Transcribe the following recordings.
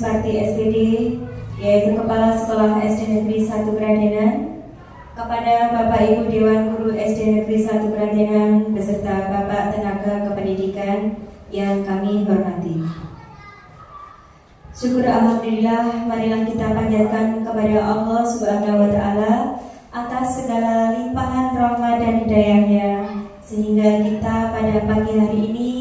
Suparti SPD, yaitu Kepala Sekolah SD Negeri 1 Kradenan, kepada Bapak Ibu Dewan Guru SD Negeri 1 Kradenan beserta Bapak Tenaga Kependidikan yang kami hormati. Syukur alhamdulillah, marilah kita panjatkan kepada Allah Subhanahu wa taala atas segala limpahan rahmat dan hidayahnya, sehingga kita pada pagi hari ini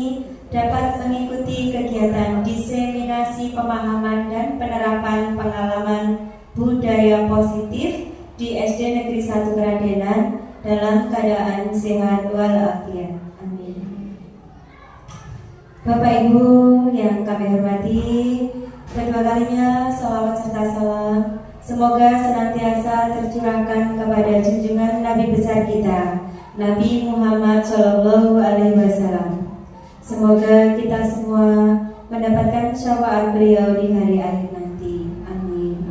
dapat mengikuti kegiatan diseminasi pemahaman dan penerapan pengalaman budaya positif di SD Negeri 1 Kradenan dalam keadaan sehat walafiat. Amin. Bapak Ibu yang kami hormati, kedua kalinya salawat serta salam semoga senantiasa tercurahkan kepada junjungan Nabi besar kita, Nabi Muhammad SAW. Semoga kita semua mendapatkan syafaat beliau di hari akhir nanti. Amin.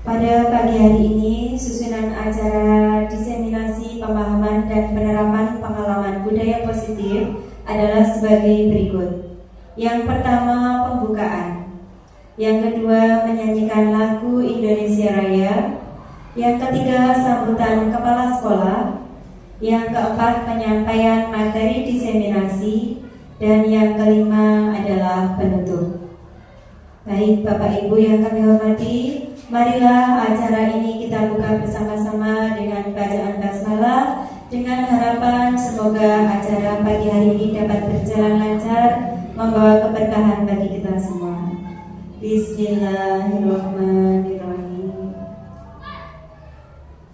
Pada pagi hari ini, susunan acara diseminasi pemahaman dan penerapan pengalaman budaya positif adalah sebagai berikut. Yang pertama, pembukaan. Yang kedua, menyanyikan lagu Indonesia Raya. Yang ketiga, sambutan kepala sekolah. Yang keempat, penyampaian materi diseminasi. Dan yang kelima adalah penutup. Baik Bapak Ibu yang kami hormati, marilah acara ini kita buka bersama-sama dengan bacaan basmalah, dengan harapan semoga acara pagi hari ini dapat berjalan lancar, membawa keberkahan bagi kita semua. Bismillahirrahmanirrahim.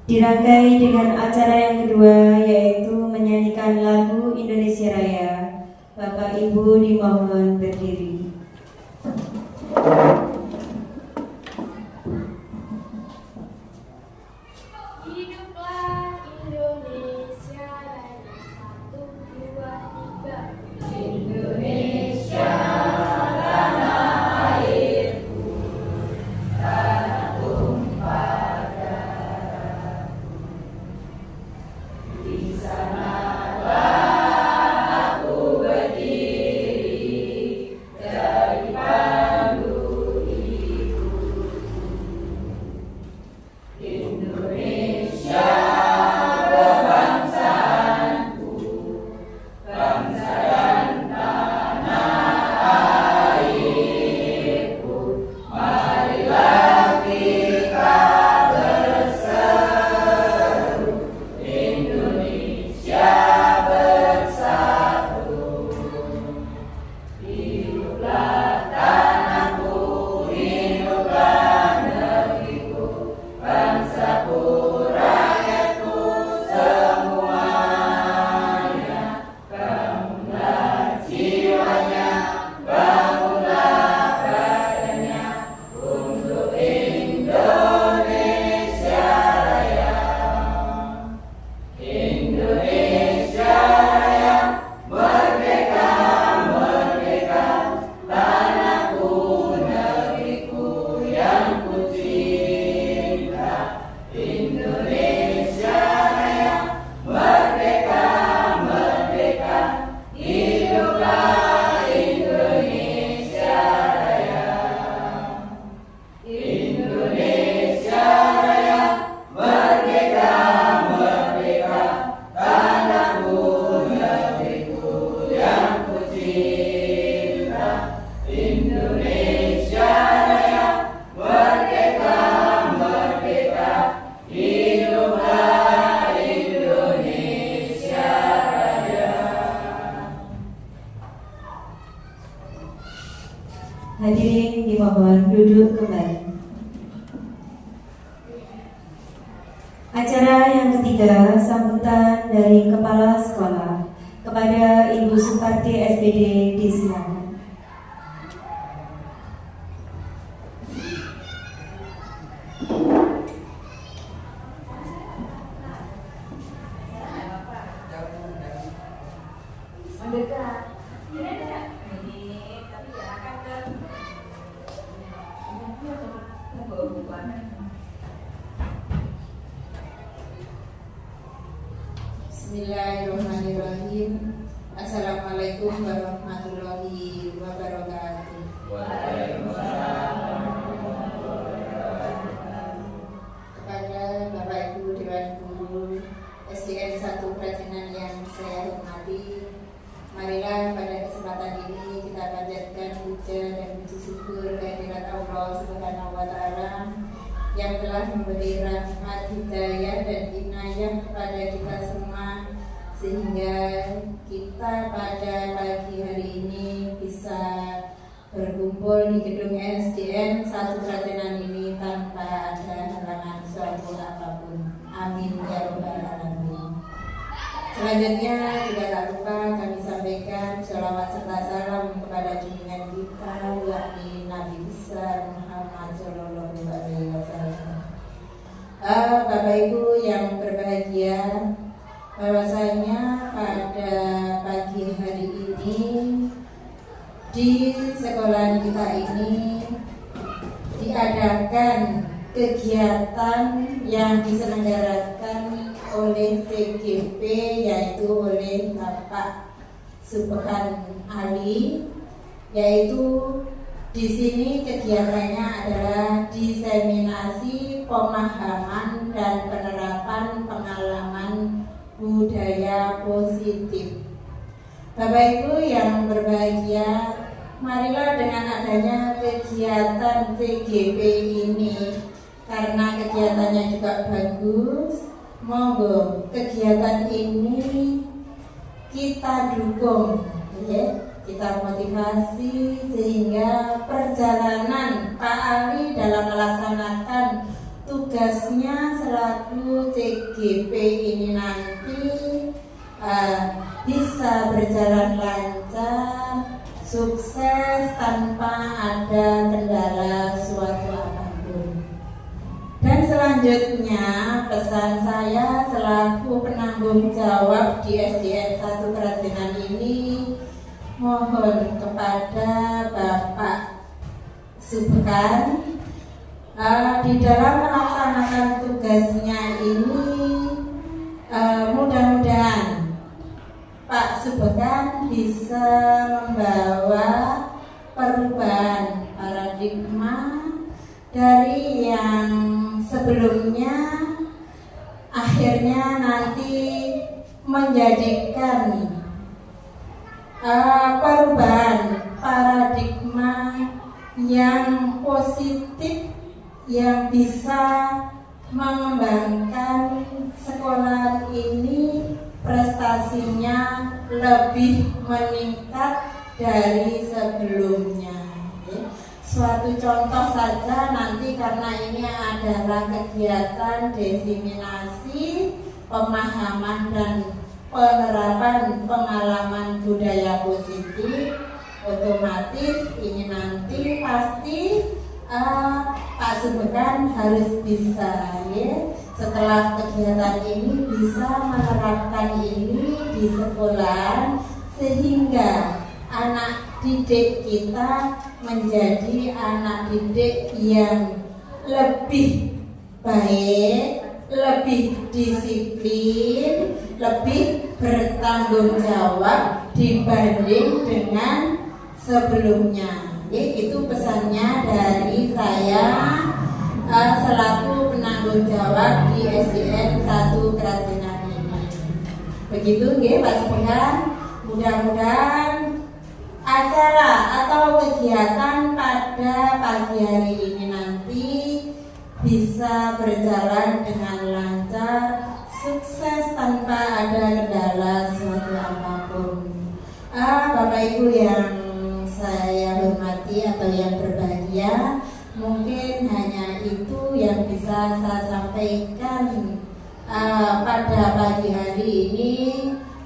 Dirangkai dengan acara yang kedua, yaitu menyanyikan lagu Indonesia Raya. Bapak Ibu dimohon berdiri. Hiduplah Indonesia Raya, 1, 2, 3. Indonesia tanah airku, tanah tumpah darah. Di sanalah aku berdiri, dari pandu ibuku. Indonesia kebangsaanku, bangsa dan tanah airku. Marilah kita berseru, Indonesia bersatu. Hiduplah tanahku, hiduplah negeriku, bangsaku, rakyatku semuanya. Bangunlah jiwanya, bangunlah badannya, untuk Indonesia Raya. Indonesia Raya, merdeka, merdeka, tanahku, negeriku yang ku cinta. Indonesia Raya, merdeka, merdeka, hiduplah Indonesia Raya. Indonesia Raya, merdeka, merdeka, tanahku, negeriku yang ku cinta. Indonesia Raya, merdeka, merdeka, hiduplah Indonesia Raya. Hadirin dimohon duduk kembali. Acara yang ketiga, sambutan dari kepala sekolah kepada Ibu Suparti SPD, disilakan. Bismillahirrahmanirrahim. Assalamualaikum warahmatullahi wabarakatuh. Kepada Bapak Ibu Dewan Guru SDN 1 Kerajinan yang saya hormati, marilah pada kesempatan ini kita panjatkan puja dan puji syukur kehadirat Allah Subhanahu wa Ta'ala yang telah memberi rahmat, hidayah dan inayah kepada kita semua, sehingga kita pada pagi hari ini bisa berkumpul di gedung SDN 1 Kerajinan ini tanpa ada halangan suatu apapun. Amin ya rabbal alamin. Selanjutnya juga tak lupa kami sampaikan sholawat serta salam kepada junjungan kita, yakni Nabi besar Muhammad Sallallahu Alaihi Wasallam. Bapak Ibu yang berbahagia, bahwasanya pada pagi hari ini di sekolah kita ini diadakan kegiatan yang diselenggarakan oleh TGP, yaitu oleh Bapak Subhan Ali, yaitu di sini kegiatannya adalah diseminasi pemahaman dan penerapan pengalaman budaya positif. Bapak Ibu yang berbahagia, marilah dengan adanya kegiatan TGP ini, karena kegiatannya juga bagus, monggo kegiatan ini kita dukung, ya, kita motivasi sehingga perjalanan Pak Ali dalam melaksanakan tugasnya selaku TGP ini nanti bisa berjalan lancar, sukses tanpa ada kendala suatu apapun. Dan selanjutnya pesan saya selaku penanggung jawab di SDN 1 Kerajinan ini, mohon kepada Bapak Subhan di dalam melaksanakan tugasnya ini, mudah-mudahan Pak Subhan bisa membawa perubahan paradigma dari yang sebelumnya, akhirnya nanti menjadikan perubahan paradigma yang positif, yang bisa mengembangkan sekolah ini prestasinya lebih meningkat dari sebelumnya. Suatu contoh saja nanti, karena ini adalah kegiatan diseminasi pemahaman dan penerapan pengalaman budaya positif, otomatis ini nanti pasti Pak Subhan harus bisa, ya, setelah kegiatan ini bisa menerapkan ini di sekolah, sehingga anak didik kita menjadi anak didik yang lebih baik, lebih disiplin, lebih bertanggung jawab dibanding dengan sebelumnya. Itu pesannya dari saya selaku penanggung jawab di SDN 1 Kerajinan ini. Begitu nggih Pak Subhan. Mudah-mudahan acara atau kegiatan pada pagi hari ini nanti bisa berjalan dengan lancar, sukses tanpa ada kendala suatu apapun. Bapak Ibu yang saya hormati atau yang berbahagia, mungkin hanya itu yang bisa saya sampaikan pada pagi hari ini.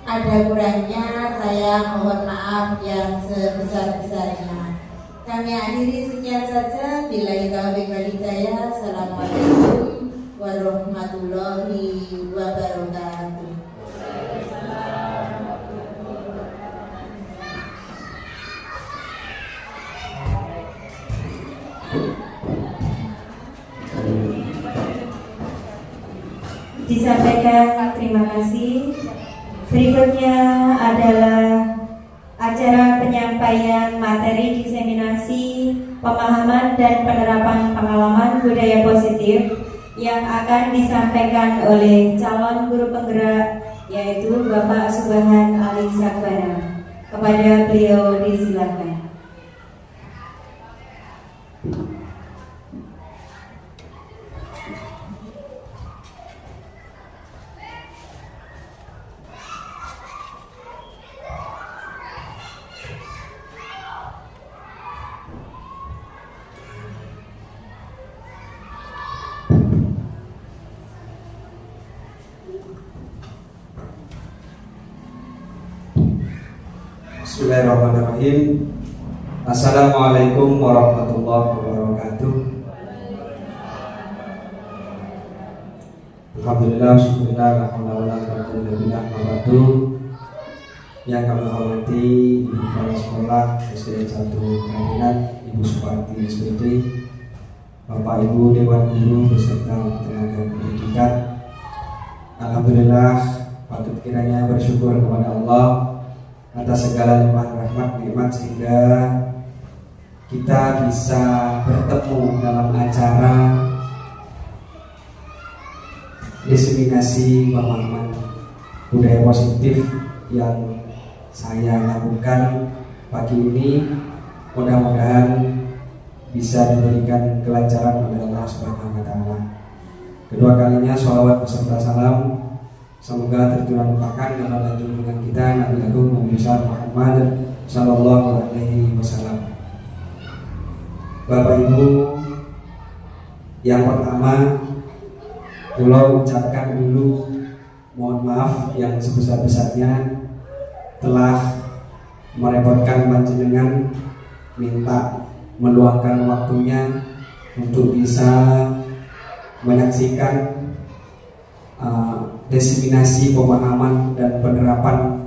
Ada kurangnya saya mohon maaf yang sebesar-besarnya. Kami akhiri sekian saja. Billahi taufiq wal hidayah. Assalamualaikum warahmatullahi wabarakatuh. Disampaikan terima kasih Berikutnya adalah acara penyampaian materi diseminasi pemahaman dan penerapan pengalaman budaya positif yang akan disampaikan oleh calon guru penggerak, yaitu Bapak Subhan Ali Sakbara. Kepada beliau disilakan. Bismillahirrahmanirrahim. Assalamualaikum warahmatullahi wabarakatuh. Alhamdulillah, syukurillah, alhamdulillah. Yang kami hormati Ibu Kepala Sekolah SDN 1 Kerajinan, Ibu Suparti SPD, Bapak Ibu Dewan Guru beserta tenaga pendidikan. Alhamdulillah, patut kiranya bersyukur kepada Allah atas segala limpah rahmat nikmat sehingga kita bisa bertemu dalam acara diseminasi pemahaman budaya positif yang saya lakukan pagi ini. Mudah-mudahan bisa diberikan kelancaran oleh Allah Subhanahu wa Ta'ala. Kedua kalinya sholawat beserta salam semoga tercurahkan kepada junjungan kita Nabi Agung Nabi besar Muhammad Sallallahu Alaihi Wasallam. Bapak Ibu, yang pertama pulau ucapkan dulu mohon maaf yang sebesar-besarnya telah merepotkan panjenengan, minta meluangkan waktunya untuk bisa menyaksikan diseminasi pemahaman dan penerapan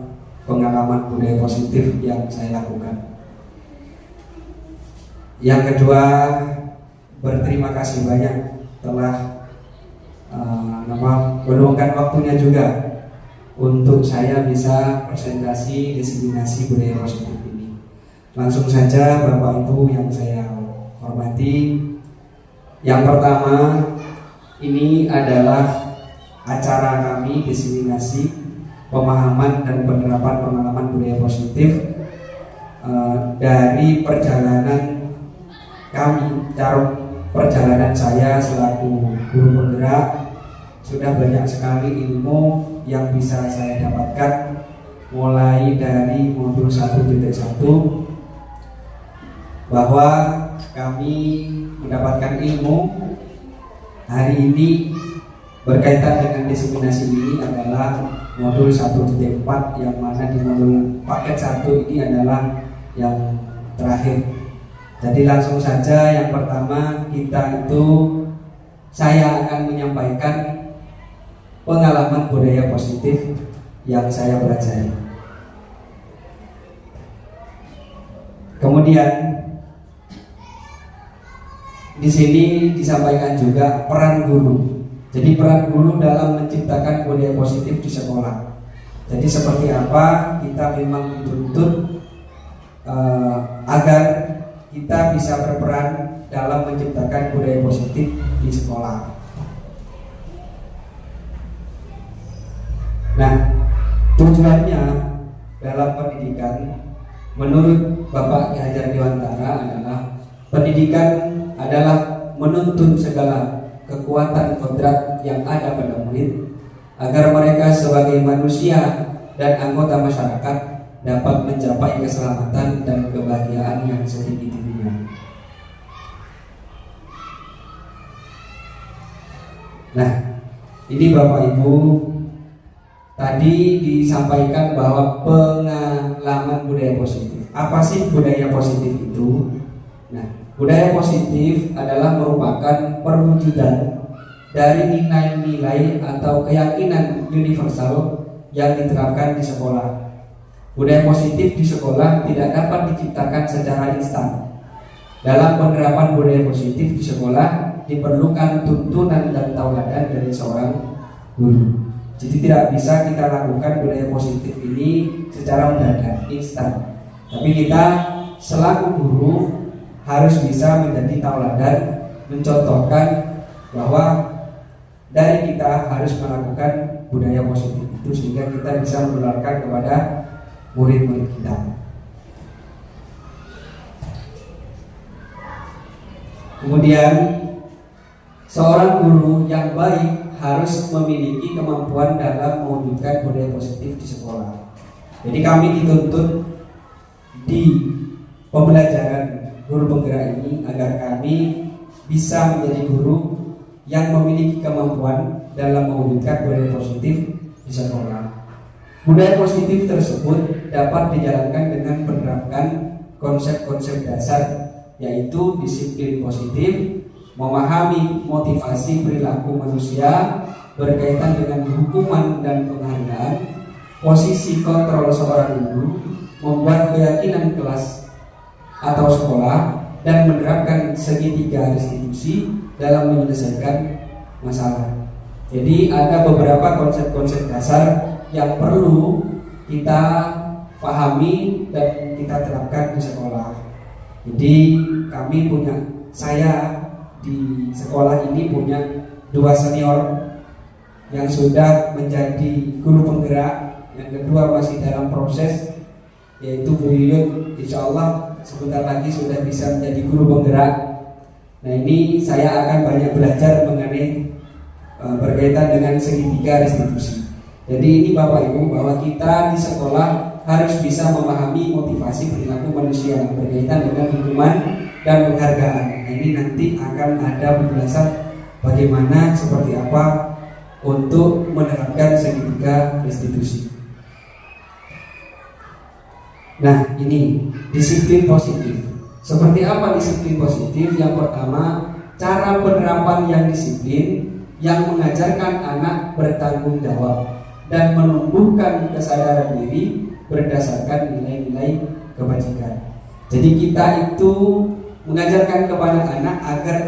pengalaman budaya positif yang saya lakukan. Yang kedua, berterima kasih banyak telah meluangkan waktunya juga untuk saya bisa presentasi diseminasi budaya positif ini. Langsung saja Bapak Ibu yang saya hormati, yang pertama ini adalah acara kami diseminasi pemahaman dan penerapan pengalaman budaya positif dari perjalanan kami, perjalanan saya selaku guru penggerak. Sudah banyak sekali ilmu yang bisa saya dapatkan mulai dari modul 1.1 bahwa kami mendapatkan ilmu hari ini berkaitan dengan diseminasi ini adalah modul 1.4 yang mana di modul paket 1 ini adalah yang terakhir. Jadi langsung saja yang pertama saya akan menyampaikan pengalaman budaya positif yang saya pelajari. Kemudian di sini disampaikan juga peran guru. Jadi peran guru dalam menciptakan budaya positif di sekolah. Jadi seperti apa kita memang dituntut agar kita bisa berperan dalam menciptakan budaya positif di sekolah. Nah, tujuannya dalam pendidikan menurut Bapak Ki Hajar Dewantara adalah pendidikan adalah menuntun segala kekuatan kodrat yang ada pada murid agar mereka sebagai manusia dan anggota masyarakat dapat mencapai keselamatan dan kebahagiaan yang setinggi-tingginya. Nah, ini Bapak Ibu, tadi disampaikan bahwa pengalaman budaya positif. Apa sih budaya positif itu? Nah, budaya positif adalah merupakan perwujudan dari nilai-nilai atau keyakinan universal yang diterapkan di sekolah. Budaya positif di sekolah tidak dapat diciptakan secara instan. Dalam penerapan budaya positif di sekolah diperlukan tuntunan dan tauladan dari seorang guru. Jadi tidak bisa kita lakukan budaya positif ini secara mendadak, instan. Tapi kita selaku guru harus bisa menjadi tauladan, mencontohkan bahwa dari kita harus melakukan budaya positif itu sehingga kita bisa menularkan kepada murid-murid kita. Kemudian seorang guru yang baik harus memiliki kemampuan dalam mewujudkan budaya positif di sekolah. Jadi kami dituntut di pembelajaran guru penggerak ini agar kami bisa menjadi guru yang memiliki kemampuan dalam mewujudkan budaya positif di sekolah. Budaya positif tersebut dapat dijalankan dengan menerapkan konsep-konsep dasar, yaitu disiplin positif, memahami motivasi perilaku manusia berkaitan dengan hukuman dan penghargaan, posisi kontrol seorang guru, membuat keyakinan kelas atau sekolah, dan menerapkan segitiga restitusi dalam menyelesaikan masalah. Jadi ada beberapa konsep-konsep dasar yang perlu kita pahami dan kita terapkan di sekolah. Jadi saya di sekolah ini punya 2 senior yang sudah menjadi guru penggerak, yang kedua masih dalam proses, yaitu Bu Yuyun, insya Allah sebentar lagi sudah bisa menjadi guru penggerak. Nah ini saya akan banyak belajar mengenai berkaitan dengan segitiga restitusi. Jadi ini Bapak Ibu, bahwa kita di sekolah harus bisa memahami motivasi perilaku manusia berkaitan dengan hukuman dan penghargaan. Nah, ini nanti akan ada penjelasan bagaimana seperti apa untuk menerapkan segitiga restitusi. Nah, ini disiplin positif. Seperti apa disiplin positif? Yang pertama, cara penerapan yang disiplin yang mengajarkan anak bertanggung jawab dan menumbuhkan kesadaran diri berdasarkan nilai-nilai kebajikan. Jadi kita itu mengajarkan kepada anak agar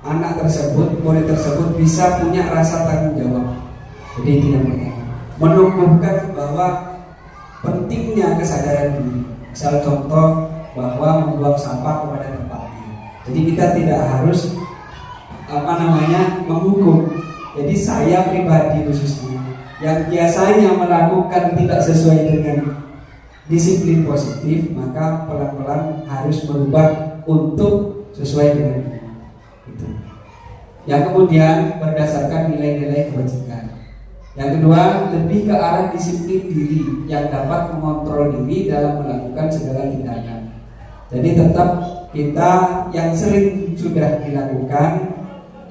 anak tersebut, murid tersebut bisa punya rasa tanggung jawab. Jadi itu yang pertama, menumbuhkan bahwa pentingnya kesadaran diri. Misal contoh bahwa membuang sampah kepada tempatnya. Jadi kita tidak harus menghukum. Jadi saya pribadi khususnya yang biasanya melakukan tidak sesuai dengan disiplin positif, maka pelan-pelan harus berubah untuk sesuai dengan itu. Yang kemudian berdasarkan nilai-nilai kebajikan. Yang kedua, lebih ke arah disiplin diri yang dapat mengontrol diri dalam melakukan segala tindakan. Jadi tetap kita yang sering sudah dilakukan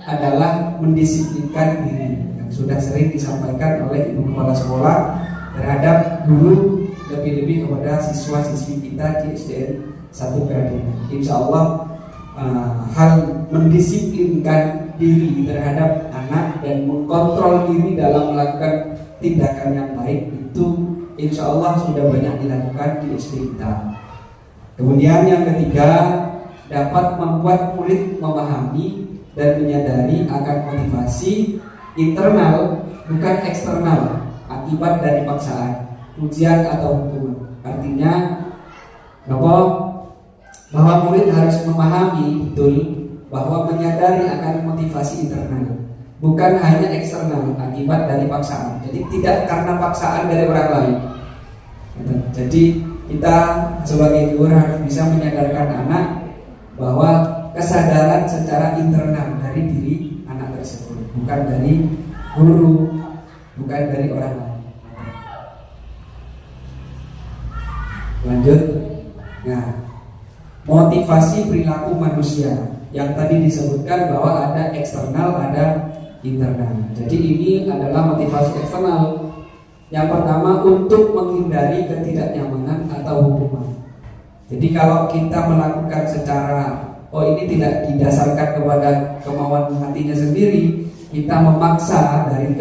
adalah mendisiplinkan diri, yang sudah sering disampaikan oleh Ibu Kepala Sekolah terhadap guru, lebih-lebih kepada siswa-siswi kita di SDN 1 Keradenan. Insya Allah hal mendisiplinkan diri terhadap anak dan mengkontrol diri dalam melakukan tindakan yang baik itu insya Allah sudah banyak dilakukan di SD kita. Kemudian yang ketiga, dapat membuat murid memahami dan menyadari akan motivasi internal bukan eksternal akibat dari paksaan, ujian atau hukuman. Artinya bahwa murid harus memahami betul bahwa menyadari akan motivasi internal bukan hanya eksternal akibat dari paksaan. Jadi tidak karena paksaan dari orang lain. Jadi kita sebagai guru harus bisa menyadarkan anak bahwa kesadaran secara internal dari diri anak tersebut, bukan dari guru, bukan dari orang lain. Lanjut. Nah, motivasi perilaku manusia yang tadi disebutkan bahwa ada eksternal, ada internal. Jadi ini adalah motivasi eksternal. Yang pertama, untuk menghindari ketidaknyamanan atau hukuman. Jadi kalau kita melakukan secara ini tidak didasarkan kepada kemauan hatinya sendiri, kita memaksa dari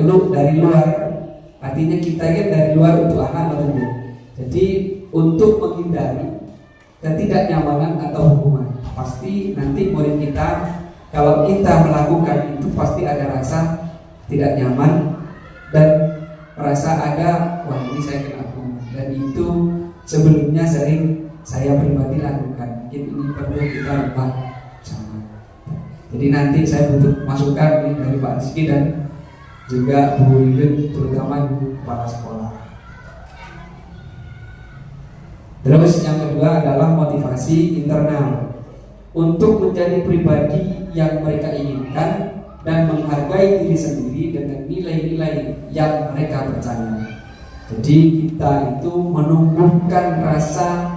luar, artinya kita kan dari luar untuk anak atau tidak. Jadi untuk menghindari ketidaknyamanan atau hukuman, pasti nanti murid kita kalau kita melakukan itu pasti ada rasa tidak nyaman dan merasa ada, wah ini saya kena hukuman, dan itu sebelumnya sering saya pribadi lakukan. Mungkin ini perlu kita ubah sama. Jadi nanti saya butuh masukan nih dari Pak Rizky dan juga Bu Yuyun, terutama Ibu Kepala Sekolah. Terus yang kedua adalah motivasi internal untuk menjadi pribadi yang mereka inginkan dan menghargai diri sendiri dengan nilai-nilai yang mereka percaya. Jadi kita itu menumbuhkan rasa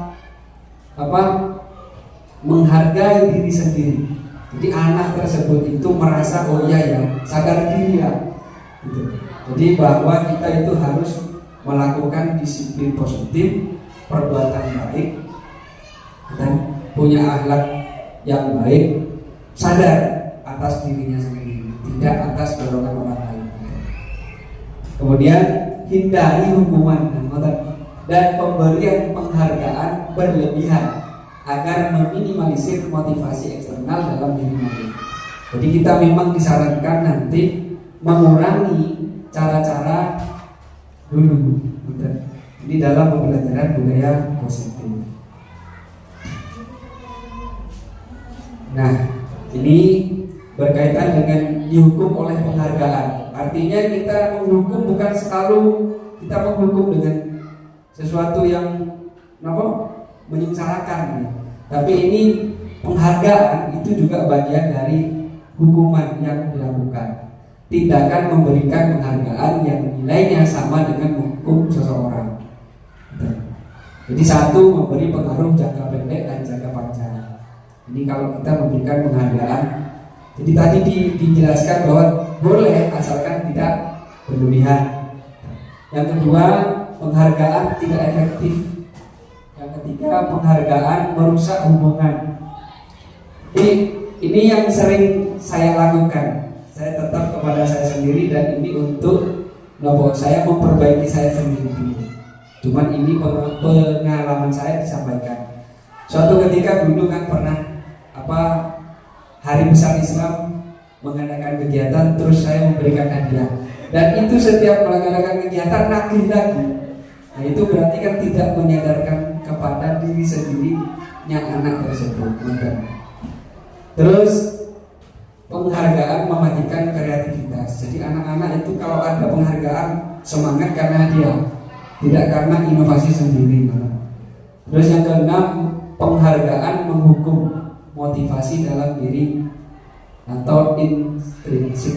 menghargai diri sendiri. Jadi anak tersebut itu merasa oh iya ya, sadar diri ya. Gitu. Jadi bahwa kita itu harus melakukan disiplin positif, perbuatan baik, dan punya akhlak yang baik, sadar atas dirinya sendiri, tidak atas dorongan orang lain. Kemudian hindari hukuman dan pemberian penghargaan berlebihan agar meminimalisir motivasi eksternal dalam diri mereka. Jadi kita memang disarankan nanti mengurangi cara-cara dulu. Ini dalam pembelajaran budaya positif. Nah, ini berkaitan dengan dihukum oleh penghargaan. Artinya kita menghukum bukan selalu kita menghukum dengan sesuatu yang menyengsarakan, tapi ini penghargaan itu juga bagian dari hukuman yang dilakukan. Tindakan memberikan penghargaan yang nilainya sama dengan menghukum seseorang. Jadi satu memberi pengaruh jangka pendek dan jangka panjang. Ini kalau kita memberikan penghargaan. Jadi tadi dijelaskan bahwa boleh asalkan tidak berlebihan. Yang kedua, penghargaan tidak efektif. Yang ketiga, penghargaan merusak hubungan. Ini yang sering saya lakukan. Saya tetap kepada saya sendiri dan ini untuk saya memperbaiki saya sendiri dulu. Cuman ini pengalaman saya disampaikan. Suatu ketika dulu kan pernah Hari Besar Islam mengadakan kegiatan, terus saya memberikan hadiah. Dan itu setiap melaksanakan kegiatan nagih lagi. Nah itu berarti kan tidak menyadarkan kepada diri sendiri yang anak tersebut. Terus penghargaan mematikan kreativitas. Jadi anak-anak itu kalau ada penghargaan semangat karena hadiah, tidak karena inovasi sendiri. Terus yang keenam, penghargaan menghukum motivasi dalam diri atau intrinsik.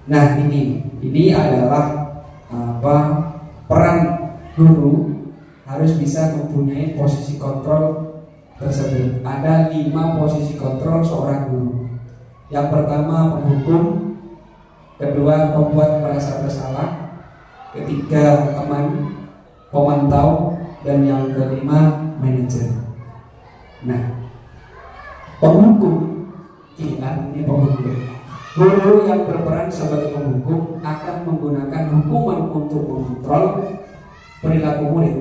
Nah ini adalah peran guru harus bisa mempunyai posisi kontrol tersebut. Ada 5 posisi kontrol seorang guru. Yang pertama penghukum, kedua pembuat merasa bersalah, ketiga teman, pemantau, dan yang kelima manajer. Nah, penghukum ini penghukum. Guru yang berperan sebagai penghukum akan menggunakan hukuman untuk mengontrol perilaku murid.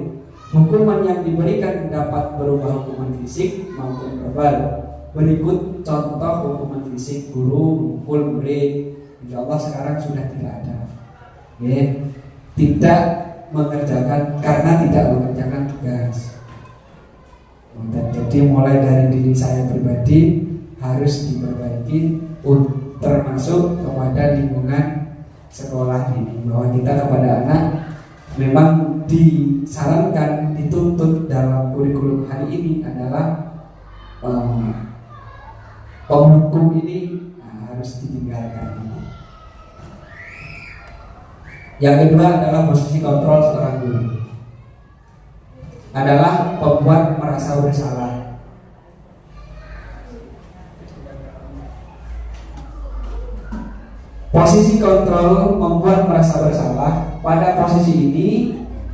Hukuman yang diberikan dapat berupa hukuman fisik maupun verbal. Berikut contoh hukuman fisik guru memukul murid. Insya Allah sekarang sudah tidak ada. Tidak mengerjakan karena tidak mengerjakan tugas. Jadi mulai dari diri saya pribadi harus diperbaiki, termasuk kepada lingkungan sekolah ini, bahwa kita kepada anak memang disarankan, dituntut dalam kurikulum hari ini adalah penghukum ini harus ditinggalkan. Yang kedua adalah posisi kontrol seorang guru, adalah pembuat merasa bersalah. Posisi kontrol membuat merasa bersalah. Pada posisi ini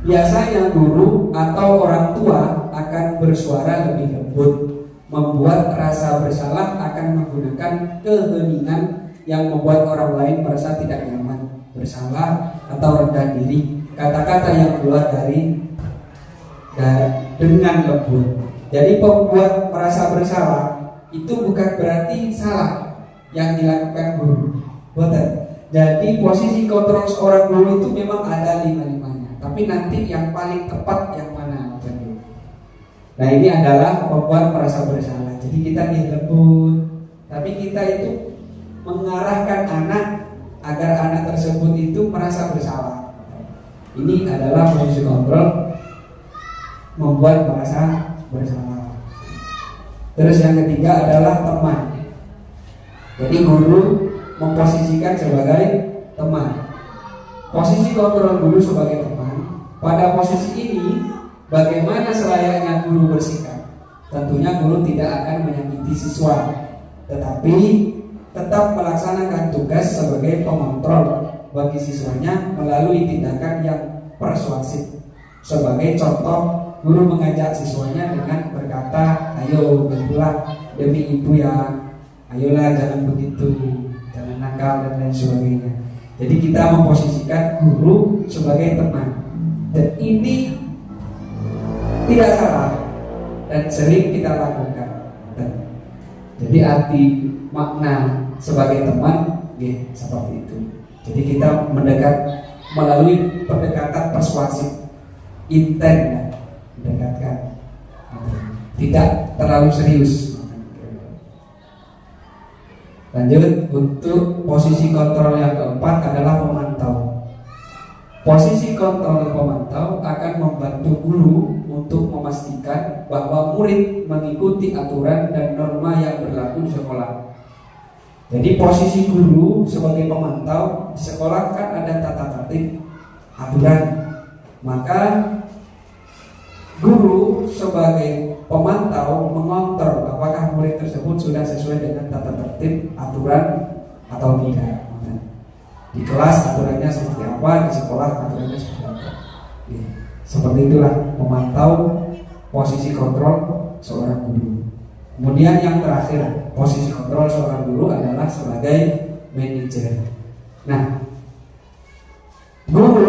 biasanya guru atau orang tua akan bersuara lebih lembut. Membuat rasa bersalah akan menggunakan keheningan yang membuat orang lain merasa tidak nyaman, bersalah atau rendah diri. Kata-kata yang keluar dengan lembut. Jadi pembuat merasa bersalah itu bukan berarti salah yang dilakukan guru. Jadi posisi kontrol seorang guru itu memang ada lima-limanya, tapi nanti yang paling tepat yang mana? Nah ini adalah membuat merasa bersalah. Jadi kita lembut, tapi kita itu mengarahkan anak agar anak tersebut itu merasa bersalah. Ini adalah posisi kontrol, membuat merasa bersalah. Terus yang ketiga adalah teman. Jadi guru memposisikan sebagai teman. Posisi kontrol guru sebagai teman. Pada posisi ini, bagaimana selayaknya guru bersikap? Tentunya guru tidak akan menyakiti siswa, tetapi tetap melaksanakan tugas sebagai pengontrol bagi siswanya melalui tindakan yang persuasif. Sebagai contoh, guru mengajak siswanya dengan berkata, ayo berpulang demi ibu ya, ayolah jangan begitu, jangan nakal dan lain sebagainya. Jadi kita memposisikan guru sebagai teman, dan ini tidak salah dan sering kita lakukan. Jadi arti makna sebagai teman ya seperti itu. Jadi kita mendekat melalui pendekatan persuasif, intent ya, mendekatkan, tidak terlalu serius. Lanjut, untuk posisi kontrol yang keempat adalah pemantau. Posisi kontrol pemantau akan membantu guru untuk memastikan bahwa murid mengikuti aturan dan norma yang berlaku di sekolah. Jadi posisi guru sebagai pemantau, di sekolah kan ada tata tertib, aturan. Maka guru sebagai pemantau mengontrol apakah murid tersebut sudah sesuai dengan tata tertib, aturan atau tidak. Di kelas aturannya seperti apa, di sekolah aturannya seperti apa. Seperti itulah memantau posisi kontrol seorang guru. Kemudian yang terakhir, posisi kontrol seorang guru adalah sebagai manajer. Nah, guru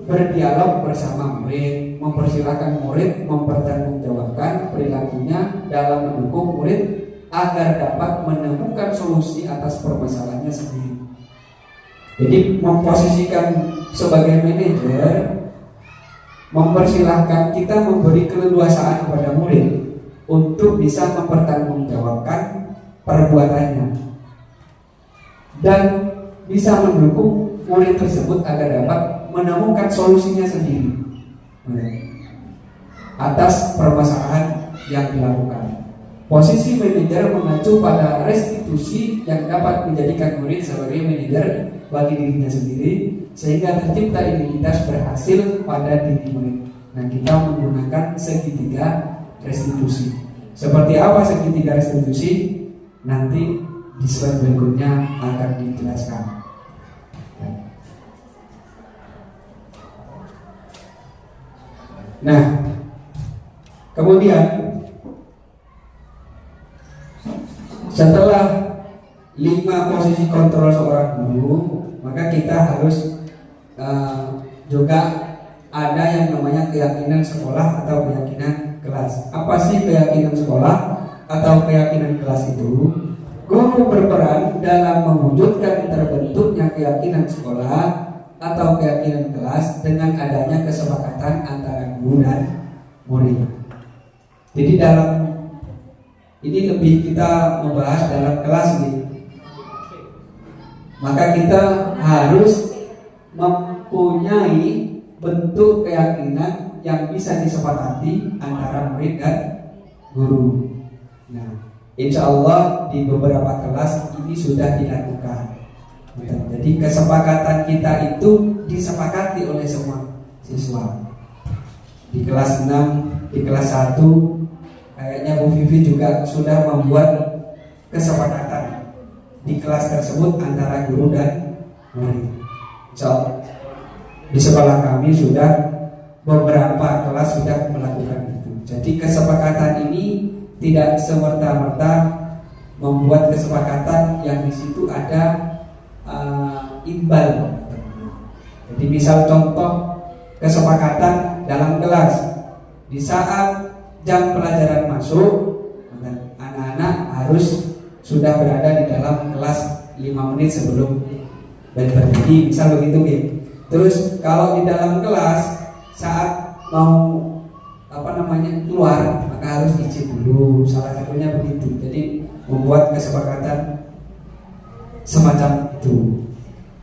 berdialog bersama murid, mempersilahkan murid mempertanggungjawabkan perilakunya dalam mendukung murid agar dapat menemukan solusi atas permasalahannya sendiri. Jadi memposisikan sebagai manajer, mempersilahkan kita memberi keleluasaan kepada murid untuk bisa mempertanggungjawabkan perbuatannya dan bisa mendukung murid tersebut agar dapat menemukan solusinya sendiri atas permasalahan yang dilakukan. Posisi manajer mengacu pada restitusi yang dapat menjadikan murid sebagai manajer bagi dirinya sendiri, sehingga tercipta identitas berhasil pada diri murid. Nah, kita menggunakan segitiga restitusi. Seperti apa segitiga restitusi? Nanti di slide berikutnya akan dijelaskan. Nah, kemudian setelah 5 posisi kontrol seorang guru, maka kita harus juga ada yang namanya keyakinan sekolah atau keyakinan kelas. Apa sih keyakinan sekolah atau keyakinan kelas itu? Guru berperan dalam mewujudkan terbentuknya keyakinan sekolah atau keyakinan kelas dengan adanya kesepakatan antara guru dan murid. Jadi dalam ini lebih kita membahas dalam kelas ini. Maka kita harus mempunyai bentuk keyakinan yang bisa disepakati antara murid dan guru. Nah, insya Allah di beberapa kelas ini sudah dilakukan. Jadi kesepakatan kita itu disepakati oleh semua siswa. Di kelas 6, di kelas 1 kayaknya Bu Vivi juga sudah membuat kesepakatan di kelas tersebut antara guru dan murid. So, di sekolah kami sudah beberapa kelas sudah melakukan itu. Jadi kesepakatan ini tidak semerta-merta membuat kesepakatan yang di situ ada imbal. Jadi misal contoh kesepakatan dalam kelas, di saat jam pelajaran masuk, anak-anak harus sudah berada di dalam kelas 5 menit sebelum dan berdiri, misal begitu gitu. Terus kalau di dalam kelas saat mau keluar maka harus izin dulu, salah satunya begitu. Jadi membuat kesepakatan semacam itu.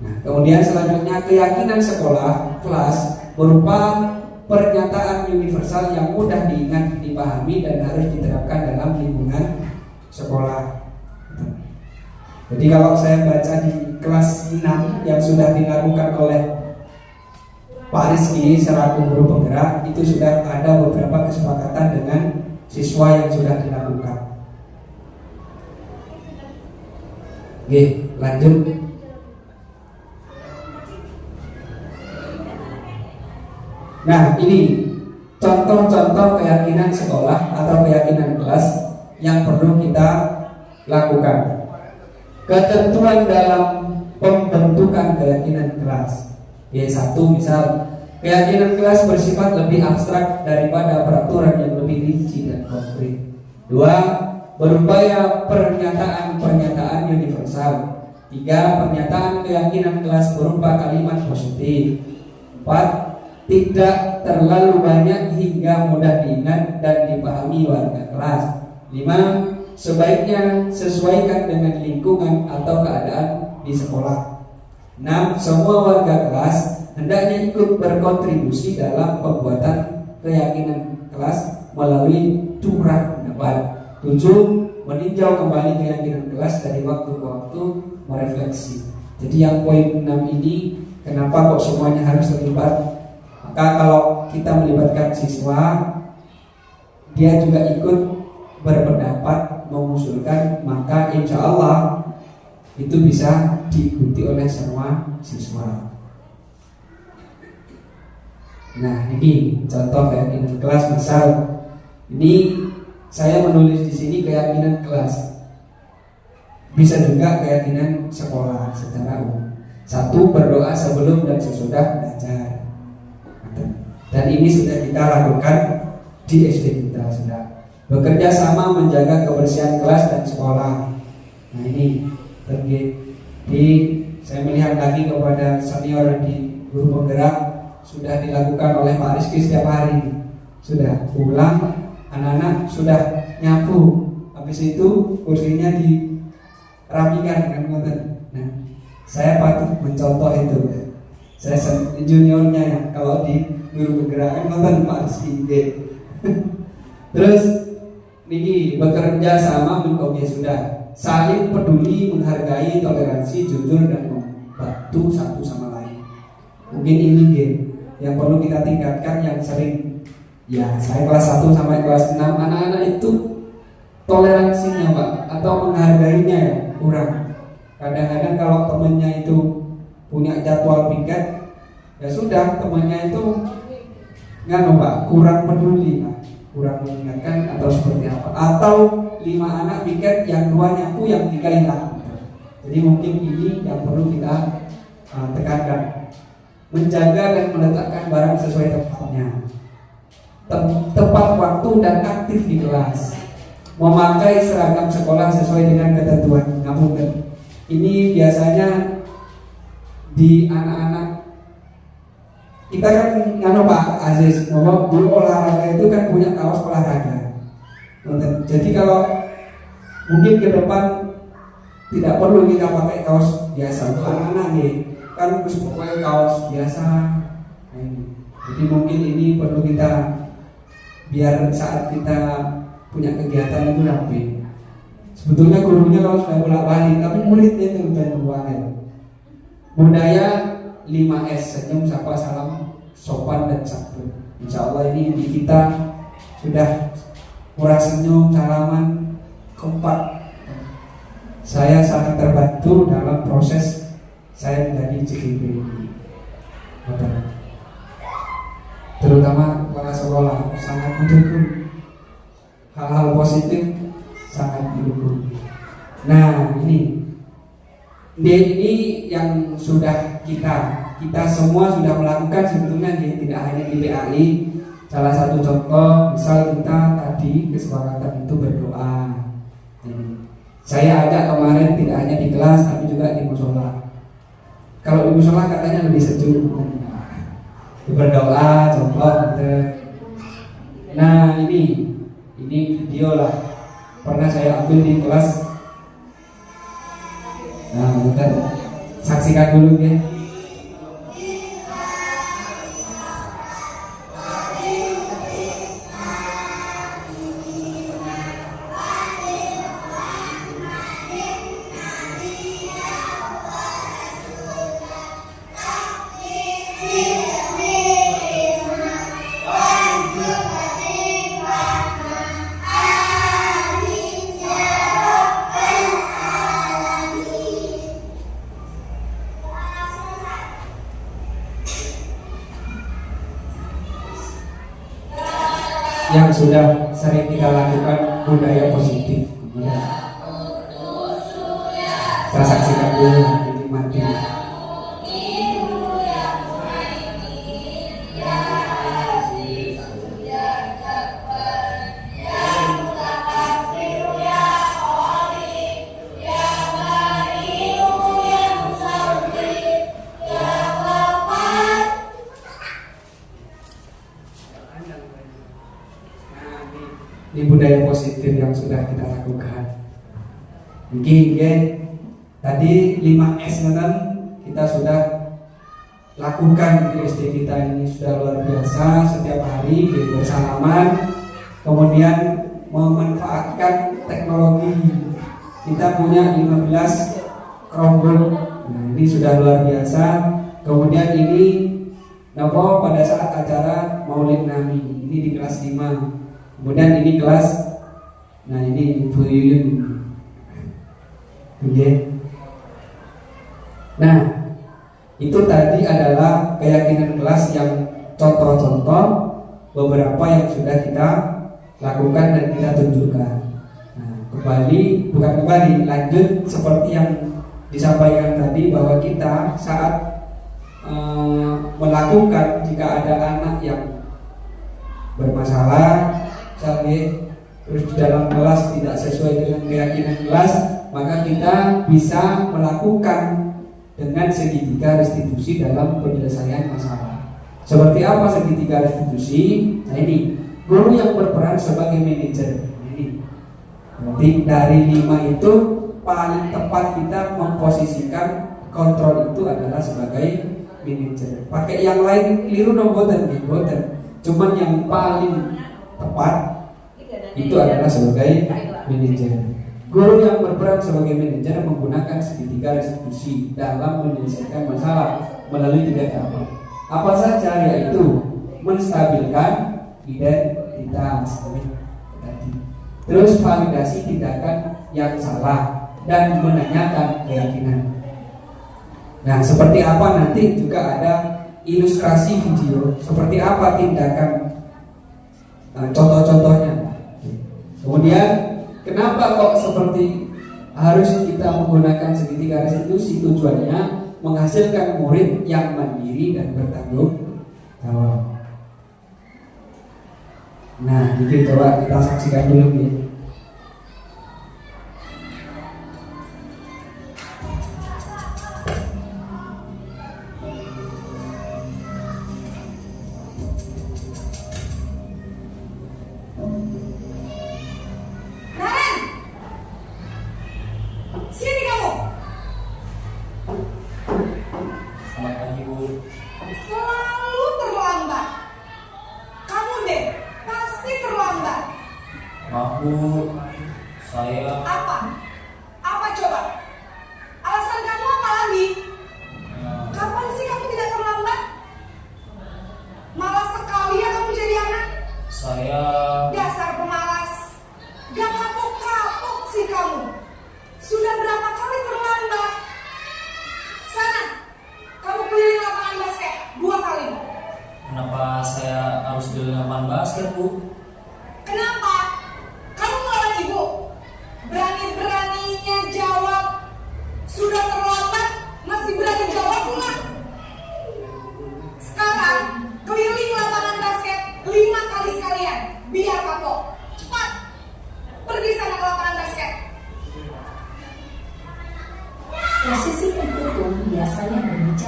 Nah, kemudian selanjutnya keyakinan sekolah kelas berupa pernyataan universal yang mudah diingat, dipahami dan harus diterapkan dalam lingkungan sekolah. Jadi kalau saya baca di kelas 6 yang sudah dilakukan oleh Pak Rizky selaku guru penggerak, itu sudah ada beberapa kesepakatan dengan siswa yang sudah dilakukan. Oke, lanjut. Nah, ini contoh-contoh keyakinan sekolah atau keyakinan kelas yang perlu kita lakukan. Ketentuan dalam pembentukan keyakinan kelas. Satu, misal keyakinan kelas bersifat lebih abstrak daripada peraturan yang lebih rinci dan konkret. Dua, berupaya pernyataan-pernyataan universal. Tiga, pernyataan keyakinan kelas berupa kalimat positif. Empat, tidak terlalu banyak hingga mudah diingat dan dipahami warga kelas. Lima, sebaiknya sesuaikan dengan lingkungan atau keadaan di sekolah. 6. Semua warga kelas hendaknya ikut berkontribusi dalam pembuatan keyakinan kelas melalui curah pendapat. 7. Meninjau kembali keyakinan kelas dari waktu ke waktu, merefleksi. Jadi yang poin 6 ini, kenapa kok semuanya harus terlibat? Maka kalau kita melibatkan siswa, dia juga ikut berpendapat, mengusulkan, maka insya Allah itu bisa diikuti oleh semua siswa. Nah, ini contoh keyakinan kelas. Misal, ini saya menulis di sini keyakinan kelas. Bisa juga keyakinan sekolah secara umum. 1. Berdoa sebelum dan sesudah belajar. Dan ini sudah kita lakukan di SD kita sudah. Bekerja sama menjaga kebersihan kelas dan sekolah. Nah, ini jadi saya melihat lagi kepada senior di guru penggerak, sudah dilakukan oleh Pak Rizky setiap hari. Sudah pulang, anak-anak sudah nyapu, habis itu kursinya dirapikan kan. Nah, saya patut mencontoh itu. Saya juniornya ya, kalau di guru penggerak kan Pak Rizky. Terus ini bekerja sama sudah saling peduli, menghargai, toleransi, jujur dan membantu satu sama lain. Mungkin ini yang perlu kita tingkatkan, yang sering ya saya kelas 1 sampai kelas 6 anak-anak itu toleransinya Pak atau menghargainya ya kurang. Kadang-kadang kalau temannya itu punya jadwal piket, ya sudah temannya itu Pak kurang peduli Pak, kurang mengingatkan atau seperti apa, atau 5 anak piket yang 2 nyapu yang 3 hilang. Jadi mungkin ini yang perlu kita tekankan, menjaga dan meletakkan barang sesuai tempatnya, tepat waktu dan aktif di kelas, memakai seragam sekolah sesuai dengan ketentuan. Namun ini biasanya di anak-anak kita kan Pak Aziz ngomong guru olahraga itu kan punya kaos olahraga. Jadi kalau mungkin ke depan tidak perlu kita pakai kaos biasa untuk anak-anak kan harus pakai kaos biasa. Jadi mungkin ini perlu kita biar saat kita punya kegiatan itu rapi. Sebetulnya gurunya kalau sudah bolak-balik, tapi muridnya itu lebih berwarna. Budaya 5S, senyum, sapa, salam, sopan dan santun. Insya Allah ini di kita sudah murah senyum, salaman, kompak. Saya sangat terbantu dalam proses saya menjadi CGP ini. Terutama kepala sekolah sangat mendukung, hal-hal positif sangat mendukung. Nah ini yang sudah kita semua sudah melakukan sebetulnya tidak hanya di PAI. Salah satu contoh, misal kita tadi kesepakatan itu berdoa. Saya ajak kemarin tidak hanya di kelas tapi juga di musola. Kalau di musola katanya lebih sejuk. Berdoa, contoh gitu. Nah ini video lah. Pernah saya ambil di kelas. Nah, bentar. Saksikan dulu ya. Yang sudah sering kita lakukan budaya positif. Kita saksikan dulu nikmati. Ini budaya positif yang sudah kita lakukan. Mungkin ya, tadi 5S kan kita sudah lakukan di SD kita ini, sudah luar biasa. Setiap hari bersalaman, kemudian memanfaatkan teknologi. Kita punya 15 Chromebook. Nah, ini sudah luar biasa. Kemudian ini nopo pada saat acara Maulid Nabi, ini di kelas 5. Kemudian ini kelas, nah ini Bu Yuyun. Okay. Nah, itu tadi adalah keyakinan kelas yang contoh-contoh beberapa yang sudah kita lakukan dan kita tunjukkan. Nah, lanjut seperti yang disampaikan tadi bahwa kita saat melakukan jika ada anak yang bermasalah, terus di dalam kelas tidak sesuai dengan keyakinan kelas, maka kita bisa melakukan dengan segitiga restitusi dalam penyelesaian masalah. Seperti apa segitiga restitusi? Nah ini, guru yang berperan sebagai manajer. Ini, nanti dari 5 itu paling tepat kita memposisikan kontrol itu adalah sebagai manajer. Pakai yang lain keliru dong, boten. Cuman yang paling tepat itu adalah sebagai manajer. Guru yang berperan sebagai manajer menggunakan segitiga restitusi dalam menyelesaikan masalah melalui 3 tahap. Apa saja? Yaitu menstabilkan identitas tadi, terus validasi tindakan yang salah dan menanyakan keyakinan. Nah, seperti apa nanti juga ada ilustrasi video seperti apa tindakan, contoh-contohnya. Kemudian kenapa kok seperti harus kita menggunakan segitiga restitusi? Tujuannya menghasilkan murid yang mandiri dan bertanggung jawab. Nah, jadi coba kita saksikan dulu nih. Selalu terlambat. Kamu deh pasti terlambat. Maaf Bu, saya Apa? Apa coba? Alasan kamu apa lagi? Kapan sih kamu tidak terlambat? Malas sekali ya kamu jadi anak. saya Dasar pemalas. Gak kapok-kapok sih kamu. Sudah berapa kali terlambat? Sana, kamu keliling lapangan basket 2 kali. kenapa saya harus di lapangan basket Bu? Kenapa? Kamu melawan ibu. Berani-beraninya jawab. Sudah terlambat, masih berani jawab pula. Sekarang, keliling lapangan basket 5 kali sekalian. Biar kapok. Cepat. Pergi sana ke lapangan basket. Posisi tertutup biasanya berbicara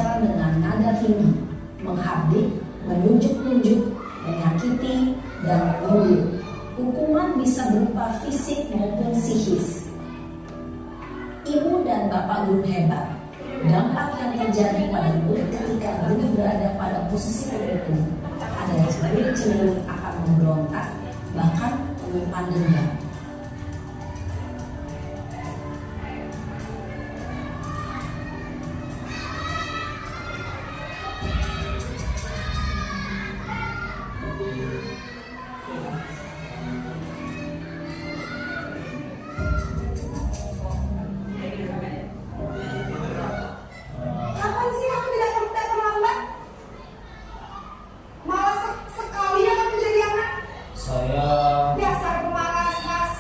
menghardik, menunjuk-nunjuk, menyakiti, dan menyindir. Hukuman bisa berupa fisik maupun psikis. Ibu dan bapak guru hebat. Dampak yang terjadi pada murid ketika guru berada pada posisi tertentu adalah murid cenderung akan memberontak, bahkan menyimpan dendam. Kapan sih kamu tidak terlambat? Malas sekali ya kamu jadi anak. Saya Dasar pemalas, Mas.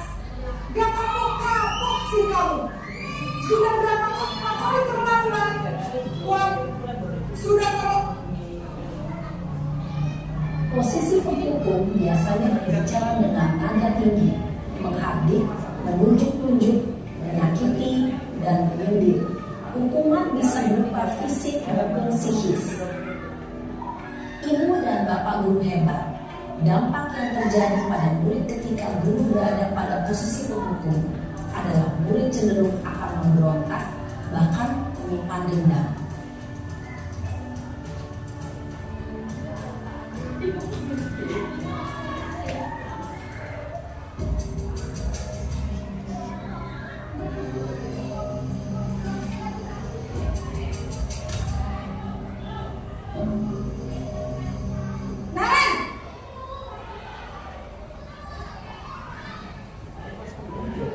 Gak kapok-kapok sih kamu. Sudah berapa kali terlambat? Wah, sudah Posisi penghukum biasanya berbicara dengan nada tinggi, menghardik, menunjuk-nunjuk, menyakiti, dan menyindir. Hukuman bisa berupa fisik maupun psikis. Ibu dan bapak guru hebat. Dampak yang terjadi pada murid ketika guru berada pada posisi penghukum adalah murid cenderung akan memberontak, bahkan menyimpan dendam. Naren,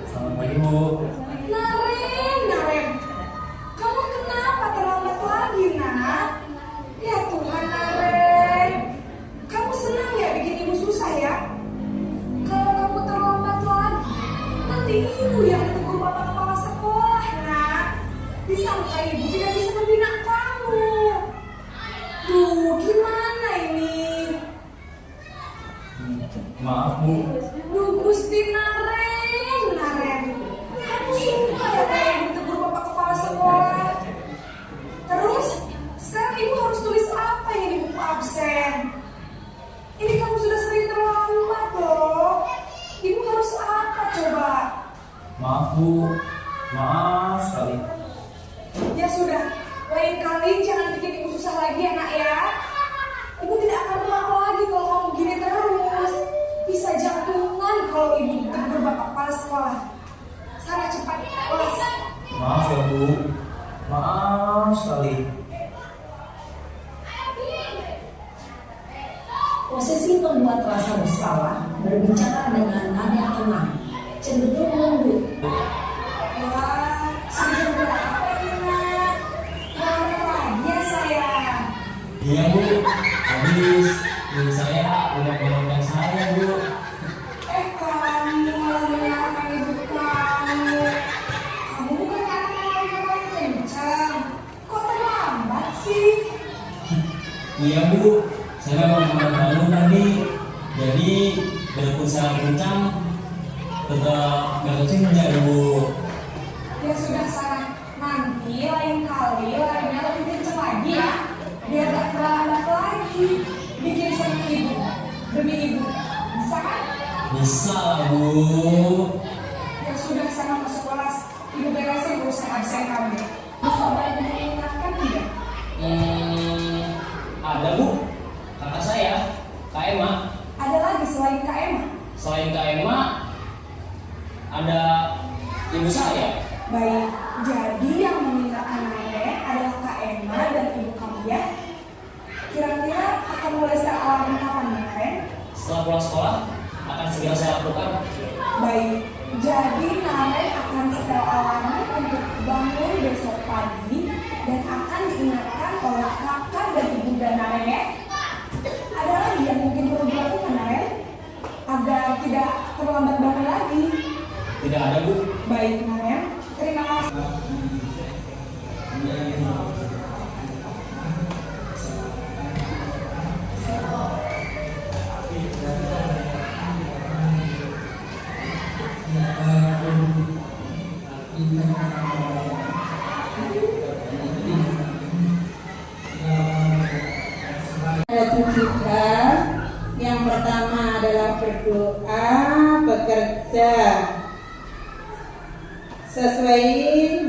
selamat pagi Bu. Naren, kamu kenapa terlambat lagi, nak? Ya Tuhan, Naren, kamu senang ya bikin ibu susah ya? Kalau kamu terlambat lagi, nanti ibu yang ditegur bapak kepala sekolah, nak. Disangka ibu tidak bisa membina kamu. Duh, gimana ini? Maaf Bu. Duh, Gusti Naren, kamu suka ya kalau ibu tegur bapak kepala sekolah? Terus, sekarang ibu harus tulis apa ya di buku absen? Ini kamu sudah sering terlambat loh. Ibu harus apa coba? Maaf Bu. Maaf sekali. Ya sudah, lain kali jangan bikin ibu susah lagi ya nak ya. Ibu tidak akan pulang lagi kalau kamu gini terus. Bisa jantungan kalau ibu ditegur bapak kepala sekolah. Sarah cepat kelas. Maaf ya Bu. Maaf sekali. Posisi pembuat rasa bersalah berbicara dengan nada tenang, cenderung lembut. Wah, sudah berapa ini nak? Mana lagi ya sayang? Iya Bu. Habis ibu saya udah menolongkan saya Bu. Kamu malah menyalahkan ibu kamu. Kamu bukan anak yang paling kencang. Kok terlambat sih? Iya Bu. Saya mau baru tadi. Jadi walaupun saya kencang tetap gak kencang ya Bu. Ya sudah Sarah, nanti lain kali lainnya lebih kencang lagi ya. Biar gak terlambat lagi. Bikin sama ibu, demi ibu. Bisa kan? Bisa lah Bu. Ya sudah sana masuk kelas. Ibu beresin urusan absen kamu. Bisa banyak mengingatkan tidak? Ada Bu. Kakak saya, Kak Emma. Ada lagi selain Kak Emma? Selain Kak Emma, ada ibu saya. Baik, jadi yang mengingatkan Naren adalah Kak Emma dan ibu kamu ya. Kira-kira akan mulai secara alarm kapan Naren? Setelah pulang sekolah, akan segera saya lakukan. Baik, jadi Naren akan setel alarm untuk bangun besok pagi dan akan diingatkan oleh kakak dan ibu dan Naren ya. Ada lagi yang mungkin perlu dilakukan Naren agar tidak terlambat bangun lagi. Tidak ada Bu. Baik Naren, terima kasih. Ada 7 hal. Yang pertama adalah berdoa, bekerja sesuai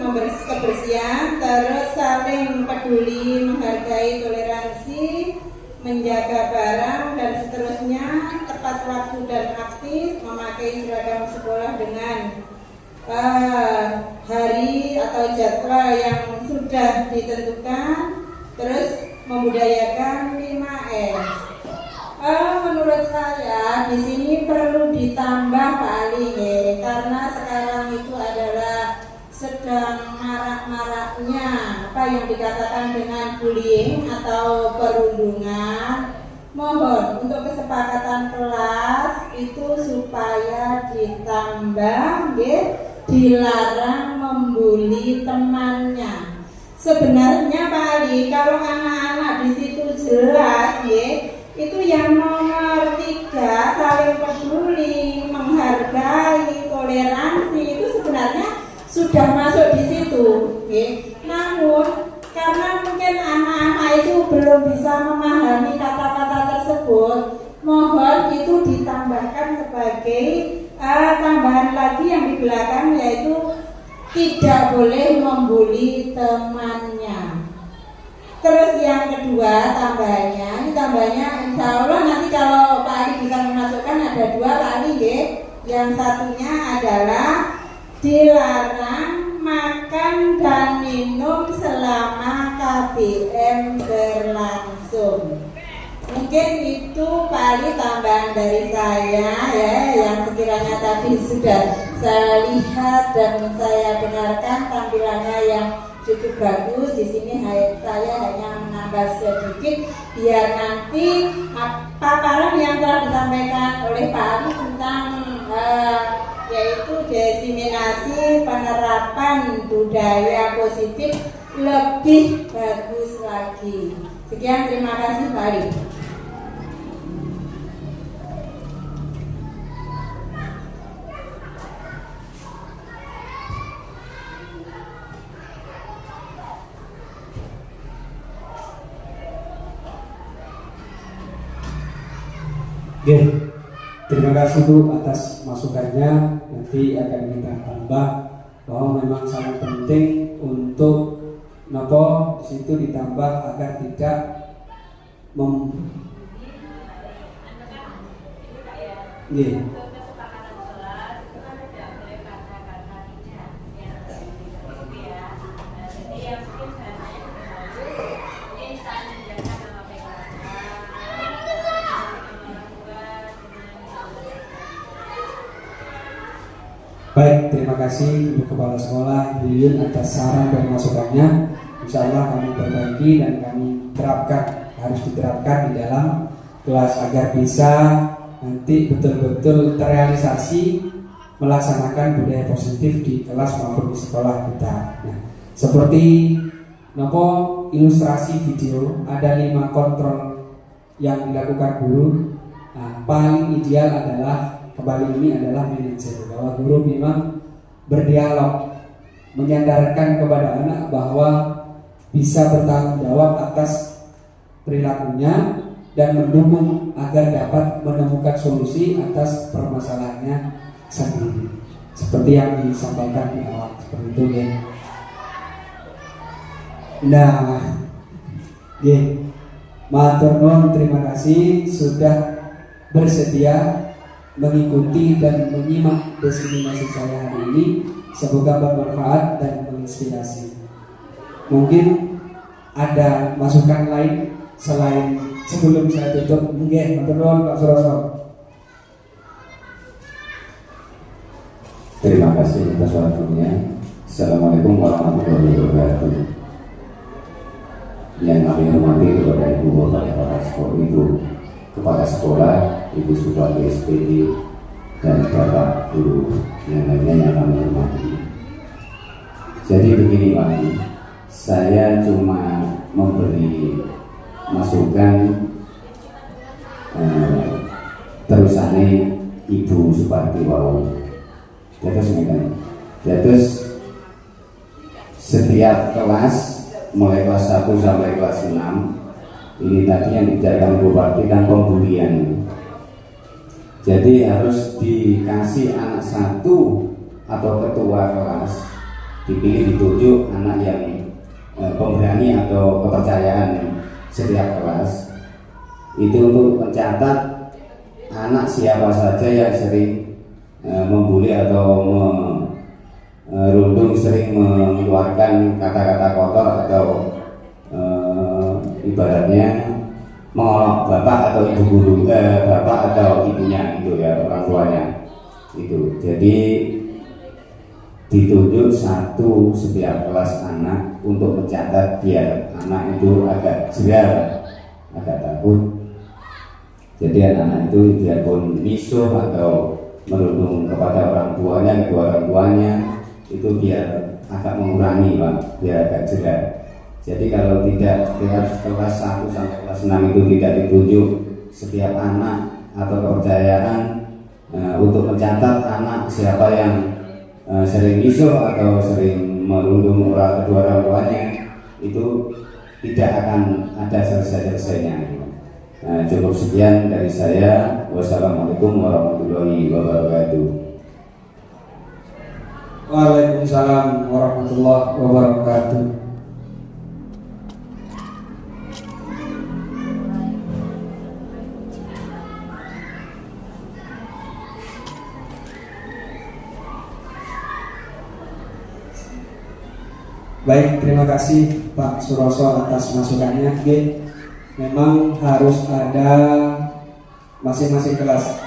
memberi kebersihan, terus saling peduli, menghargai, toleransi, menjaga barang dan seterusnya, tepat waktu dan aktif, memakai seragam sekolah dengan hari atau jadwal yang sudah ditentukan, terus membudayakan 5S. Menurut saya di sini perlu ditambah paling ya, karena sekarang itu adalah sedang marak-maraknya apa yang dikatakan dengan bullying atau perundungan. Mohon untuk kesepakatan kelas itu supaya ditambah ya, dilarang membuli temannya. Sebenarnya Pak Ali, kalau anak-anak di situ jelas ya, itu yang nomor 3 saling peduli, menghargai, toleransi itu sebenarnya sudah masuk di situ. Ya. Namun karena mungkin anak-anak itu belum bisa memahami kata-kata tersebut, mohon itu ditambahkan sebagai tambahan lagi yang di belakang, yaitu tidak boleh membuli temannya. Terus yang kedua tambahnya insya Allah nanti kalau Pak Ali bisa memasukkan ada 2 Pak Ali ya. Yang satunya adalah dilarang makan dan minum selama KBM berlangsung. Mungkin itu Pak Ali tambahan dari saya ya, yang sekiranya tadi sudah saya lihat dan saya dengarkan tampilannya yang cukup bagus. Di sini saya hanya menambah sedikit biar nanti paparan yang telah disampaikan oleh Pak Ali tentang yaitu diseminasi penerapan budaya positif lebih bagus lagi. Sekian, terima kasih Pak Ali. Oke, terima kasih Bu atas masukannya. Nanti akan kita tambah bahwa memang sangat penting untuk nopo di situ ditambah agar tidak Baik, terima kasih Ibu Kepala Sekolah Yuyun atas saran dan masukannya. Insya Allah kami perbaiki dan kami terapkan, harus diterapkan di dalam kelas agar bisa nanti betul-betul terrealisasi melaksanakan budaya positif di kelas maupun di sekolah kita. Nah, seperti nopo ilustrasi video, ada 5 kontrol yang dilakukan guru. Nah, paling ideal adalah kembali ini adalah manajer, bahwa guru memang berdialog, menyadarkan kepada anak bahwa bisa bertanggung jawab atas perilakunya dan mendukung agar dapat menemukan solusi atas permasalahannya sendiri, seperti yang disampaikan di awal seperti itu ya. Nah, ya, matur nuwun, terima kasih sudah bersedia mengikuti dan menyimak diseminasi saya hari ini. Semoga bermanfaat dan menginspirasi. Mungkin ada masukan lain selain sebelum saya tutup. Mungkin matur nuwun Pak Suroso. Terima kasih atas waktunya. Assalamualaikum warahmatullahi wabarakatuh. Yang kami hormati kepada Ibu Kepala Sekolah, Ibu Kepala Sekolah, Ibu Sebagai SPD dan Bapak Guru yang lainnya yang kami hormati. Jadi begini Pak, saya cuma memberi masukan terusane Ibu Suparti wau. Terus setiap kelas mulai kelas 1 sampai kelas 6 Ini tadi yang dibicarakan Bupati kan pembulian. Jadi harus dikasih anak satu atau ketua kelas, dipilih ditunjuk anak yang pemberani atau kepercayaan setiap kelas. Itu untuk mencatat anak siapa saja yang sering membuli atau merundung, sering mengeluarkan kata-kata kotor atau ibaratnya mengolok bapak atau ibu guru, bapak atau ibunya itu ya, orang tuanya itu. Jadi ditunjuk satu setiap kelas anak untuk mencatat biar anak itu agak jerar, agak takut. Jadi anak-anak itu biarpun misuh atau merundung kepada orang tuanya, kedua orang tuanya, itu biar agak mengurangi Pak, biar agak jelas. Jadi kalau tidak setiap kelas 1 sampai kelas 6 itu tidak ditunjuk setiap anak atau kepercayaan untuk mencatat anak siapa yang sering misuh atau sering merundung kedua orang tuanya, itu tidak akan ada selesai-selesainya. Cukup sekian dari saya. Wassalamualaikum warahmatullahi wabarakatuh. Waalaikumsalam warahmatullahi wabarakatuh. Baik, terima kasih Pak Suroso atas masukannya. Memang harus ada masing-masing kelas.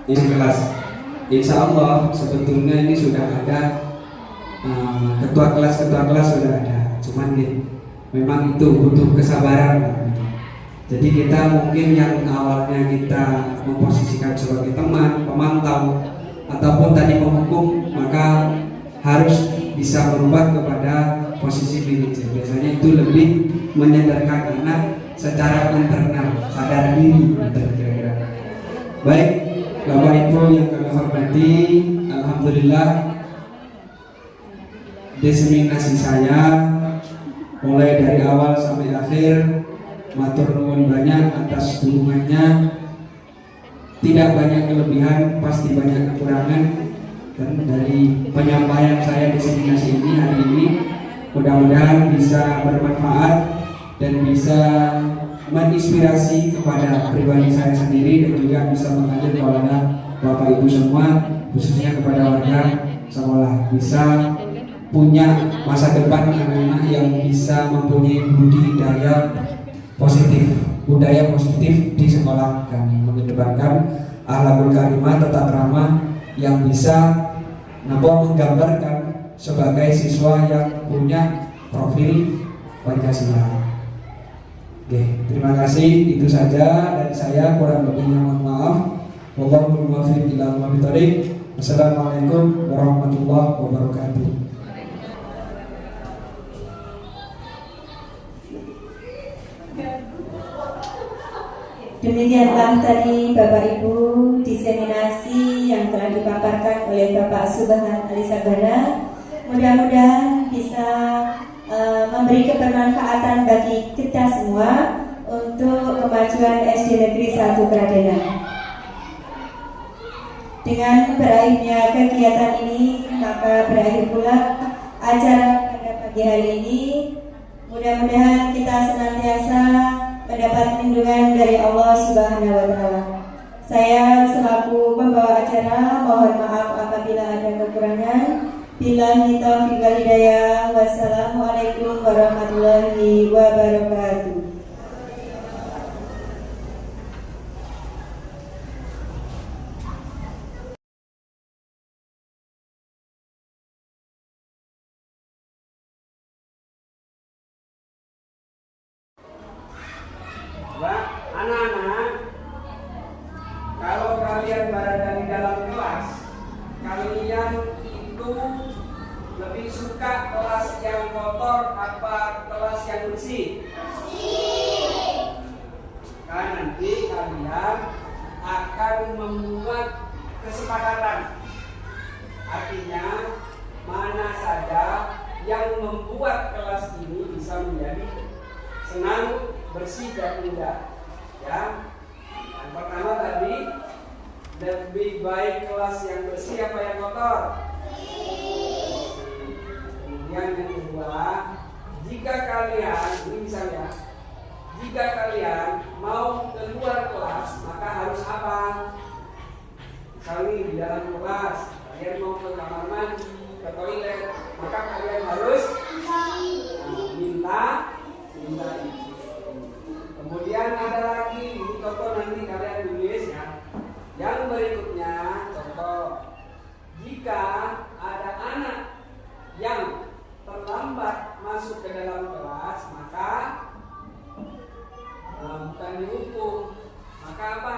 Ini kelas. Insya Allah sebetulnya ini sudah ada ketua kelas sudah ada. Cuman memang itu butuh kesabaran. Jadi kita mungkin yang awalnya kita memposisikan sebagai teman, pemantau, ataupun tadi penghukum, maka harus bisa berubah kepada posisi manajer. Biasanya itu lebih menyadarkan anak secara internal, sadar diri, kira-kira. Baik, Bapak Ibu yang kami hormati, alhamdulillah diseminasi saya mulai dari awal sampai akhir, matur nuwun banyak atas dukungannya. Tidak banyak kelebihan, pasti banyak kekurangan. Dan dari penyampaian saya diseminasi ini hari ini, mudah-mudahan bisa bermanfaat dan bisa menginspirasi kepada pribadi saya sendiri, dan juga bisa mengalir kepada Bapak Ibu semua, khususnya kepada warga sekolah, bisa punya masa depan anak-anak yang bisa mempunyai budaya positif di sekolah kami, mengedepankan akhlakul karimah, tata krama yang bisa menggambarkan sebagai siswa yang punya profil Pancasila. Oke, terima kasih, itu saja dari saya, kurang lebihnya mohon maaf. Wallahul muwaffiq ila aqwamit thoriq. Wassalamualaikum warahmatullahi wabarakatuh. Demikianlah tadi Bapak Ibu diseminasi yang telah dipaparkan oleh Bapak Subhan Ali Sabana. Mudah-mudahan bisa memberi kebermanfaatan bagi kita semua untuk kemajuan SD Negeri 1 Kradenan. Dengan berakhirnya kegiatan ini, maka berakhir pula acara pada pagi hari ini. Mudah-mudahan kita senantiasa mendapat lindungan dari Allah Subhanahu wa Ta'ala. Saya selaku pembawa acara mohon maaf apabila ada kekurangan. Billahi taufiq wal hidayah. Wassalamualaikum warahmatullahi wabarakatuh. Anak-anak, kalau kalian berada di dalam kelas, kalian itu lebih suka kelas yang kotor apa kelas yang bersih? Kan nanti kalian akan membuat kesepakatan. Artinya mana saja yang membuat kelas ini bisa menjadi senang, bersih dan indah. Ya, yang pertama tadi, lebih baik kelas yang bersih apa yang kotor? Kemudian yang kedua, jika kalian, ini misalnya, jika kalian mau keluar kelas, maka harus apa? Misalnya di dalam kelas, kalian mau ke kamar mandi, ke toilet, maka kalian harus minta izin. Kemudian ada lagi, ini contoh nanti kalian tulis ya. Yang berikutnya, contoh, jika ada anak yang terlambat masuk ke dalam kelas, maka bukan dihukum, maka apa?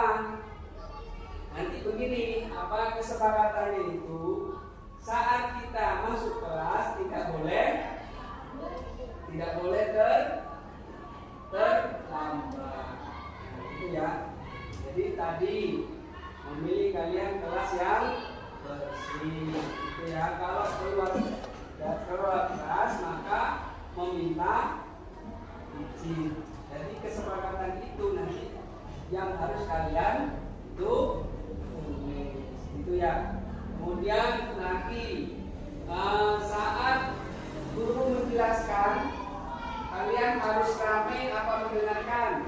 Nanti begini, apa kesepakatannya itu? Saat kita masuk kelas tidak boleh terlambat. Itu ya. Jadi tadi memilih kalian kelas yang bersih. Itu ya. Kalau keluar kelas maka meminta izin. Jadi kesepakatan itu nanti yang harus kalian itu tulis. Itu ya. Kemudian lagi saat guru menjelaskan, kalian harus ramai apa mendengarkan?